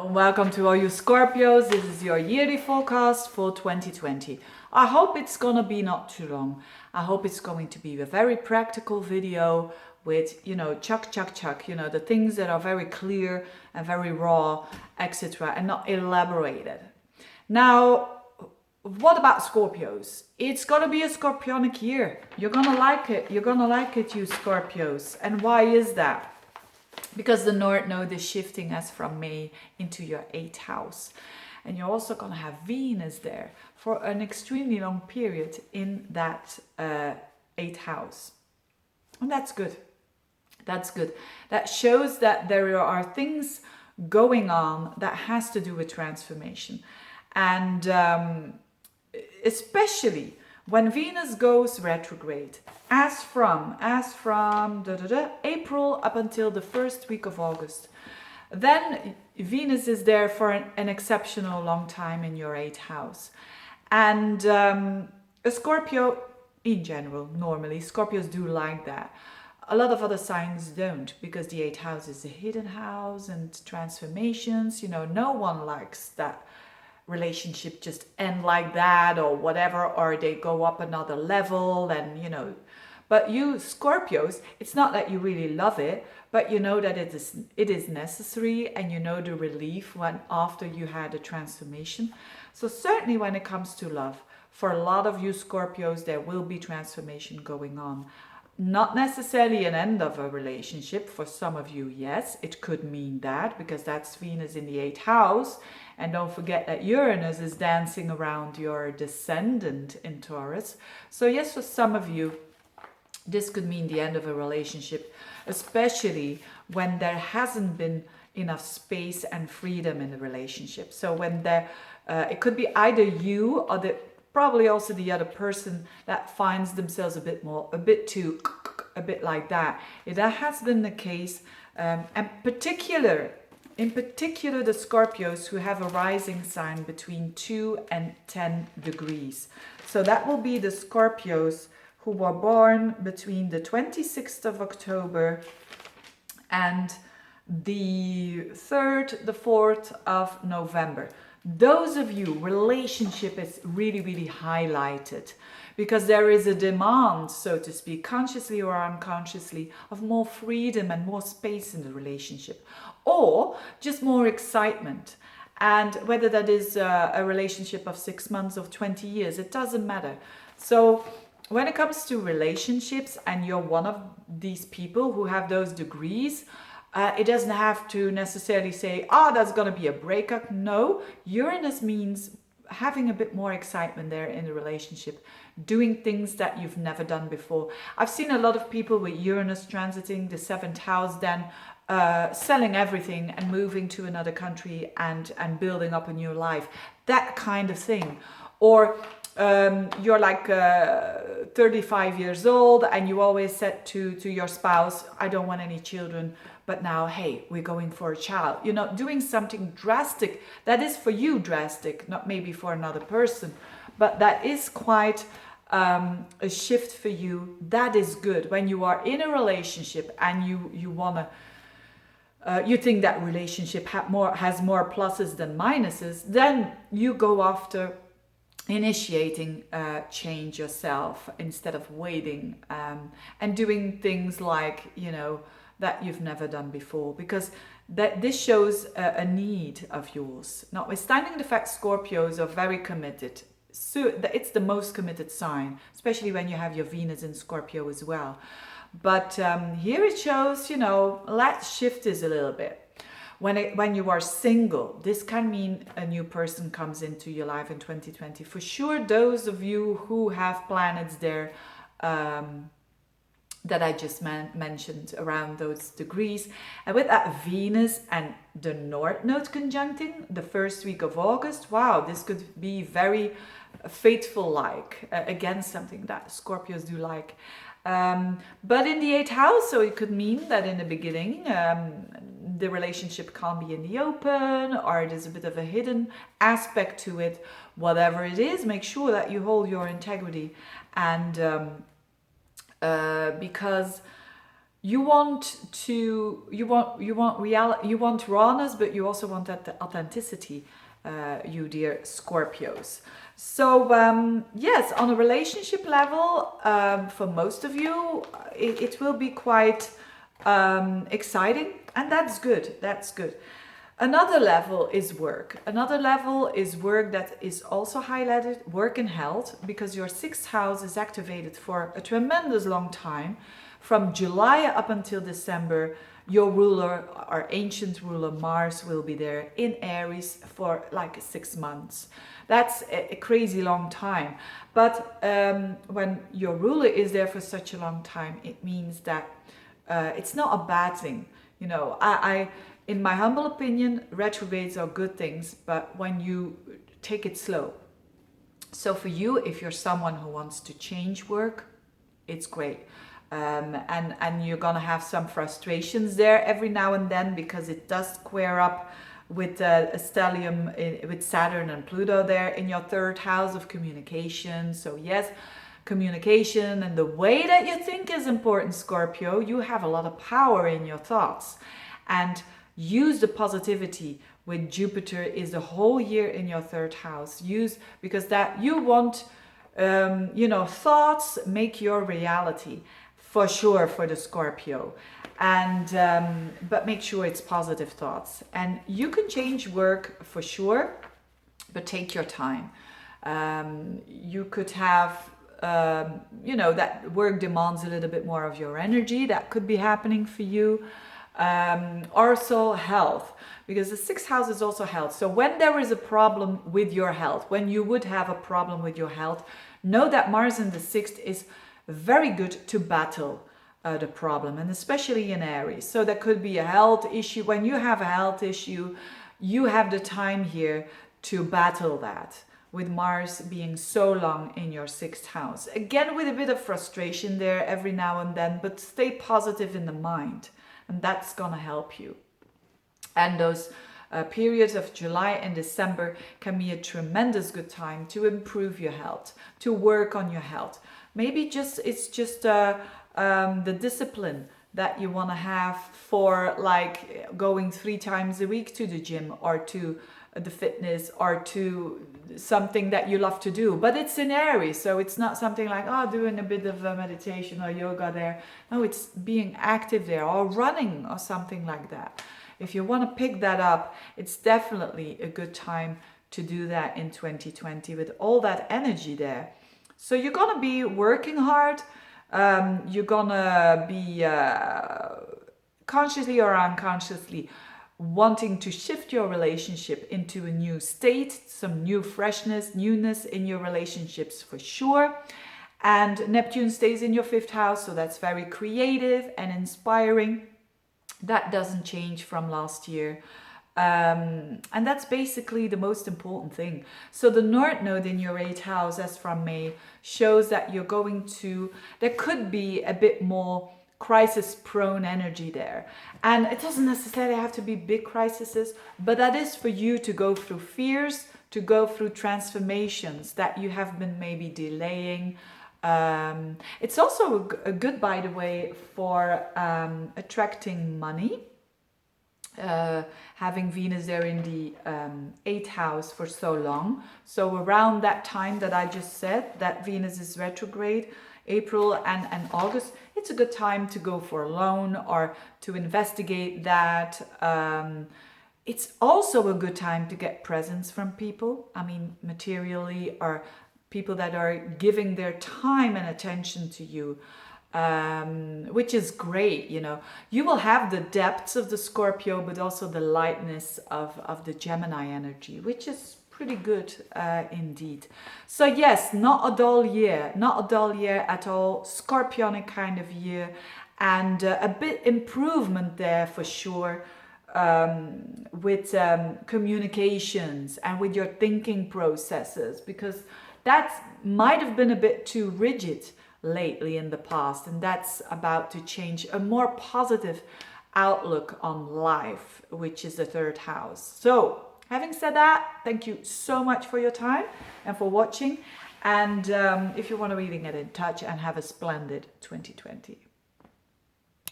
Welcome to all you Scorpios. This is your yearly forecast for 2020. I hope it's gonna be not too long. I hope it's going to be a very practical video with, chuck, the things that are very clear and very raw, etc., and not elaborated. Now, what about Scorpios? It's gonna be a Scorpionic year. You're gonna like it. You're gonna like it, you Scorpios. And why is that? Because the North Node is shifting us from May into your 8th house. And you're also going to have Venus there for an extremely long period in that 8th house. And that's good. That's good. That shows that there are things going on that has to do with transformation. And especially when Venus goes retrograde, as from April up until the first week of August, then Venus is there for an exceptional long time in your 8th house. And a Scorpio, in general, normally, Scorpios do like that. A lot of other signs don't, because the 8th house is a hidden house and transformations. No one likes that relationship just end like that or whatever, or they go up another level and but you Scorpios, it's not that you really love it, but you know that it is necessary, and the relief when after you had a transformation. So certainly when it comes to love, for a lot of you Scorpios, there will be transformation going on. Not necessarily an end of a relationship. For some of you, yes, it could mean that, because that's Venus in the 8th house. And don't forget that Uranus is dancing around your descendant in Taurus. So yes, for some of you, this could mean the end of a relationship, especially when there hasn't been enough space and freedom in the relationship. So when it could be either you or probably also the other person that finds themselves a bit like that. If that has been the case, and in particular the Scorpios who have a rising sign between 2 and 10 degrees. So that will be the Scorpios who were born between the 26th of October and the 3rd, the 4th of November. Those of you, relationship is really, really highlighted, because there is a demand, so to speak, consciously or unconsciously, of more freedom and more space in the relationship, or just more excitement. And whether that is a relationship of 6 months or 20 years, it doesn't matter. So when it comes to relationships, and you're one of these people who have those degrees, it doesn't have to necessarily say, that's going to be a breakup. No, Uranus means having a bit more excitement there in the relationship, doing things that you've never done before. I've seen a lot of people with Uranus transiting the 7th house, then selling everything and moving to another country and building up a new life, that kind of thing. Or you're like 35 years old and you always said to your spouse, I don't want any children, but now, hey, we're going for a child. Doing something drastic that is for you drastic, not maybe for another person, but that is quite a shift for you. That is good. When you are in a relationship and you want to you think that relationship has more pluses than minuses, then you go after initiating change yourself instead of waiting, and doing things like that you've never done before, because this shows a need of yours. Notwithstanding the fact Scorpios are very committed, so it's the most committed sign, especially when you have your Venus in Scorpio as well. But here it shows, let's shift this a little bit. When you are single, this can mean a new person comes into your life in 2020. For sure, those of you who have planets there that I just mentioned around those degrees. And with that Venus and the North Node conjuncting the first week of August, wow, this could be very faithful-like, again, something that Scorpios do like. But in the 8th house, so it could mean that in the beginning, the relationship can't be in the open, or there's a bit of a hidden aspect to it. Whatever it is, make sure that you hold your integrity, and because you want to, you want rawness, but you also want that authenticity, you dear Scorpios. So yes, on a relationship level, for most of you, it will be quite exciting, and that's good. That's good. Another level is work. Another level is work that is also highlighted, work and health, because your sixth house is activated for a tremendous long time. From July up until December, your ruler, our ancient ruler Mars, will be there in Aries for like 6 months. That's a crazy long time. But when your ruler is there for such a long time, it means that it's not a bad thing. You know, in my humble opinion, retrogrades are good things, but when you take it slow. So for you, if you're someone who wants to change work, it's great. And you're gonna have some frustrations there every now and then, because it does square up with a stellium with Saturn and Pluto there in your third house of communication. So yes, communication and the way that you think is important, Scorpio. You have a lot of power in your thoughts, and use the positivity with Jupiter is the whole year in your third house. Because that you want, thoughts make your reality for sure for the Scorpio. And but make sure it's positive thoughts. And you can change work for sure, but take your time. You could have that work demands a little bit more of your energy. That could be happening for you. Also health, because the sixth house is also health. So when there is a problem with your health, when you would have a problem with your health, know that Mars in the sixth is very good to battle the problem, and especially in Aries. So there could be a health issue. When you have a health issue, you have the time here to battle that, with Mars being so long in your sixth house. Again, with a bit of frustration there every now and then, but stay positive in the mind, and that's gonna help you. And those periods of July and December can be a tremendous good time to improve your health, to work on your health. Maybe it's just the discipline that you want to have for like going 3 times a week to the gym, or to the fitness, or to something that you love to do. But it's in Aries, so it's not something like, doing a bit of meditation or yoga there. No, it's being active there, or running or something like that. If you want to pick that up, it's definitely a good time to do that in 2020 with all that energy there. So you're going to be working hard. You're going to be consciously or unconsciously wanting to shift your relationship into a new state, some new freshness, newness in your relationships for sure. And Neptune stays in your 5th house, so that's very creative and inspiring. That doesn't change from last year. And that's basically the most important thing. So the North Node in your 8th house, as from May, shows that there could be a bit more crisis-prone energy there. And it doesn't necessarily have to be big crises, but that is for you to go through fears, to go through transformations that you have been maybe delaying. It's also a good, by the way, for attracting money. Having Venus there in the 8th house for so long. So around that time that I just said, that Venus is retrograde, April and August, it's a good time to go for a loan or to investigate that. It's also a good time to get presents from people. I mean, materially, or people that are giving their time and attention to you. Which is great, You will have the depths of the Scorpio, but also the lightness of the Gemini energy, which is pretty good indeed. So yes, not a dull year at all. Scorpionic kind of year, and a bit improvement there for sure. With communications and with your thinking processes, because that might have been a bit too rigid lately in the past, and that's about to change. A more positive outlook on life, which is the 3rd house. So having said that, thank you so much for your time and for watching, and if you want to really get in touch, and have a splendid 2020.